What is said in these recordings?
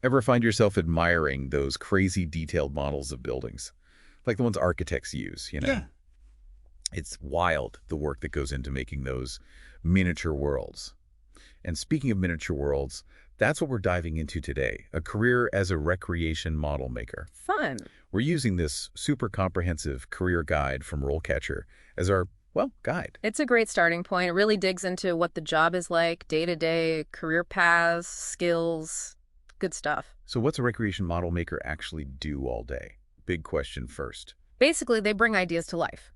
Ever find yourself admiring those crazy detailed models of buildings? Like the ones architects use, you know? Yeah. It's wild, the work that goes into making those miniature worlds. And speaking of miniature worlds, that's what we're diving into today, a career as a recreation model maker. Fun. We're using this super comprehensive career guide from RoleCatcher as our, well, guide. It's a great starting point. It really digs into what the job is like, day-to-day, career paths, skills, good stuff. So what's a recreation model maker actually do all day? Big question first. Basically, they bring ideas to life.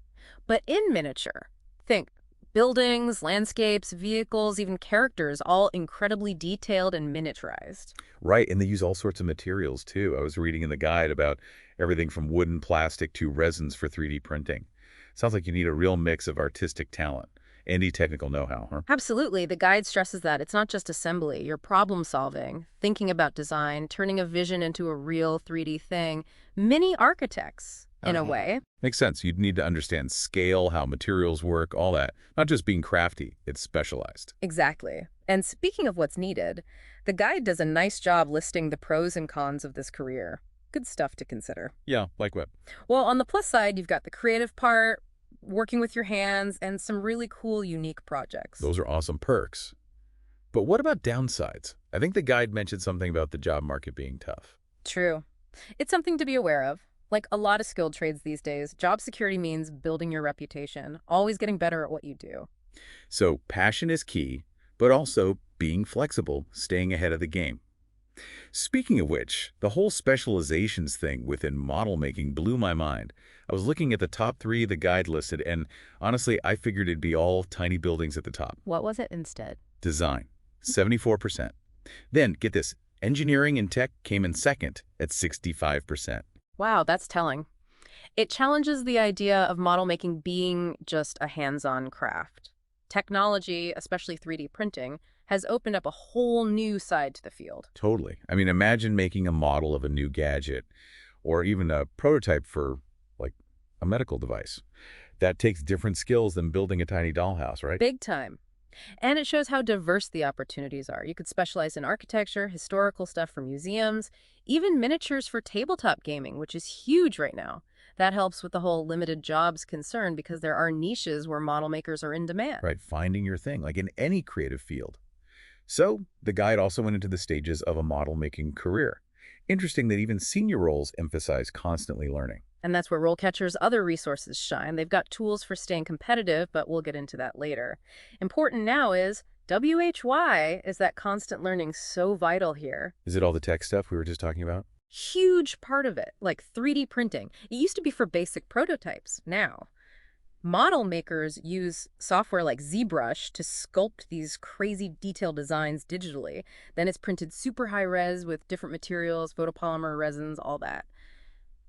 But in miniature, think buildings, landscapes, vehicles, even characters, all incredibly detailed and miniaturized. Right, and they use all sorts of materials too. I was reading in the guide about everything from wood and plastic to resins for 3D printing. Sounds like you need a real mix of artistic talent and technical know-how, huh? Absolutely. The guide stresses that it's not just assembly, you're problem solving, thinking about design, turning a vision into a real 3D thing. Mini architects, in a way. Makes sense. You'd need to understand scale, how materials work, all that. Not just being crafty, it's specialized. Exactly. And speaking of what's needed, the guide does a nice job listing the pros and cons of this career. Good stuff to consider. Yeah, like what? Well, on the plus side, you've got the creative part, working with your hands, and some really cool, unique projects. Those are awesome perks. But what about downsides? I think the guide mentioned something about the job market being tough. True. It's something to be aware of. Like a lot of skilled trades these days, job security means building your reputation, always getting better at what you do. So passion is key, but also being flexible, staying ahead of the game. Speaking of which, the whole specializations thing within model making blew my mind. I was looking at the top 3 the guide listed, and honestly, I figured it'd be all tiny buildings at the top. What was it instead? Design, 74%. Then, get this, engineering and tech came in second at 65%. Wow, that's telling. It challenges the idea of model making being just a hands-on craft. Technology, especially 3D printing, has opened up a whole new side to the field. Totally. I mean, imagine making a model of a new gadget or even a prototype for, like, a medical device. That takes different skills than building a tiny dollhouse, right? Big time. And it shows how diverse the opportunities are. You could specialize in architecture, historical stuff for museums, even miniatures for tabletop gaming, which is huge right now. That helps with the whole limited jobs concern because there are niches where model makers are in demand. Right, finding your thing, like in any creative field. So, the guide also went into the stages of a model-making career. Interesting that even senior roles emphasize constantly learning. And that's where RoleCatcher's other resources shine. They've got tools for staying competitive, but we'll get into that later. Important now is WHY is that constant learning so vital here. Is it all the tech stuff we were just talking about? Huge part of it, like 3D printing. It used to be for basic prototypes. Now, model makers use software like ZBrush to sculpt these crazy detailed designs digitally. Then it's printed super high res with different materials, photopolymer resins, all that.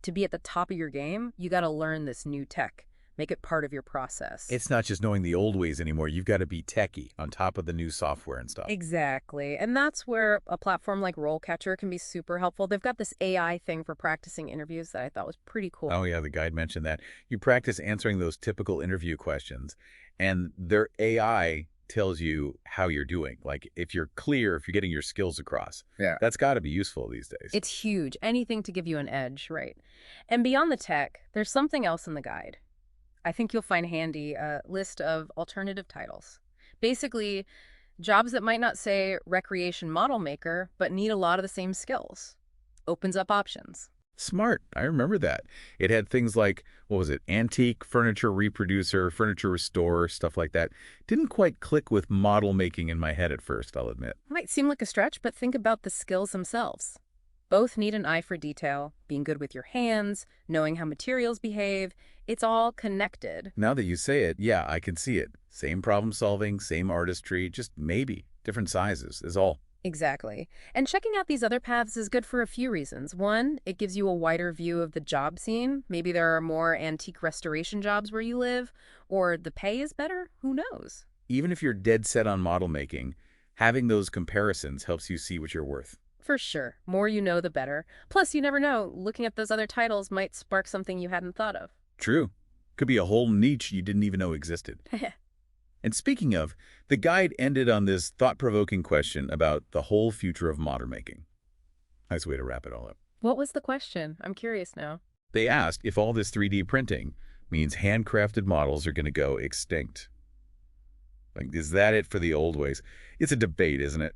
To be at the top of your game, you got to learn this new tech. Make it part of your process. It's not just knowing the old ways anymore. You've got to be techie on top of the new software and stuff. Exactly. And that's where a platform like RoleCatcher can be super helpful. They've got this AI thing for practicing interviews that I thought was pretty cool. Oh, yeah, the guide mentioned that. You practice answering those typical interview questions, and their AI tells you how you're doing. Like, if you're clear, if you're getting your skills across. Yeah. That's got to be useful these days. It's huge. Anything to give you an edge, right? And beyond the tech, there's something else in the guide. I think you'll find handy a list of alternative titles. Basically, jobs that might not say recreation model maker, but need a lot of the same skills. Opens up options. Smart. I remember that. It had things like, what was it, antique, furniture reproducer, furniture restorer, stuff like that. Didn't quite click with model making in my head at first, I'll admit. Might seem like a stretch, but think about the skills themselves. Both need an eye for detail, being good with your hands, knowing how materials behave. It's all connected. Now that you say it, yeah, I can see it. Same problem solving, same artistry, just maybe different sizes is all. Exactly. And checking out these other paths is good for a few reasons. One, it gives you a wider view of the job scene. Maybe there are more antique restoration jobs where you live, or the pay is better. Who knows? Even if you're dead set on model making, having those comparisons helps you see what you're worth. For sure. More you know, the better. Plus, you never know. Looking at those other titles might spark something you hadn't thought of. True. Could be a whole niche you didn't even know existed. And speaking of, the guide ended on this thought-provoking question about the whole future of model making. Nice way to wrap it all up. What was the question? I'm curious now. They asked if all this 3D printing means handcrafted models are going to go extinct. Like, is that it for the old ways? It's a debate, isn't it?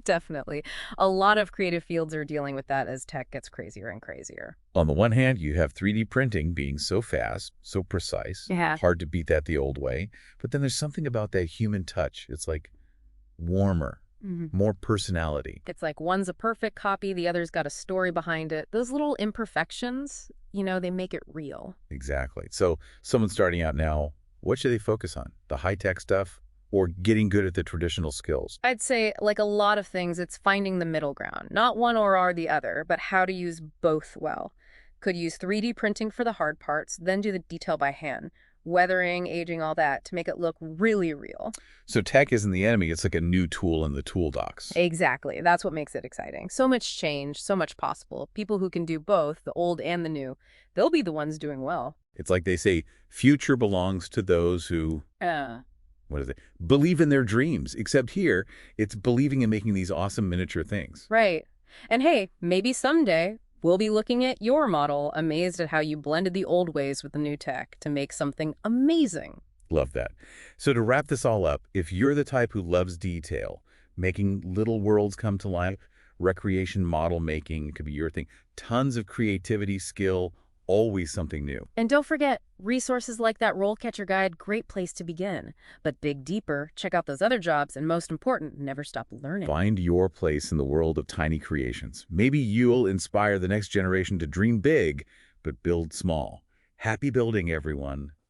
Definitely. A lot of creative fields are dealing with that as tech gets crazier and crazier. On the one hand, you have 3D printing being so fast, so precise, Yeah. hard to beat that the old way. But then there's something about that human touch. It's like warmer, more personality. It's like one's a perfect copy, the other's got a story behind it. Those little imperfections, they make it real. Exactly. So someone starting out now, what should they focus on? The high-tech stuff or getting good at the traditional skills? I'd say, like a lot of things, it's finding the middle ground. Not one or the other, but how to use both well. Could use 3D printing for the hard parts, then do the detail by hand. Weathering, aging, all that, to make it look really real. So tech isn't the enemy. It's like a new tool in the tool box. Exactly. That's what makes it exciting. So much change, so much possible. People who can do both, the old and the new, they'll be the ones doing well. It's like they say, future belongs to those who, what is it, believe in their dreams. Except here, it's believing in making these awesome miniature things. Right. And hey, maybe someday we'll be looking at your model, amazed at how you blended the old ways with the new tech to make something amazing. Love that. So to wrap this all up, if you're the type who loves detail, making little worlds come to life, recreation model making could be your thing, tons of creativity, skill, always something new. And don't forget, resources like that RoleCatcher guide, great place to begin. But dig deeper, check out those other jobs, and most important, never stop learning. Find your place in the world of tiny creations. Maybe you'll inspire the next generation to dream big, but build small. Happy building, everyone.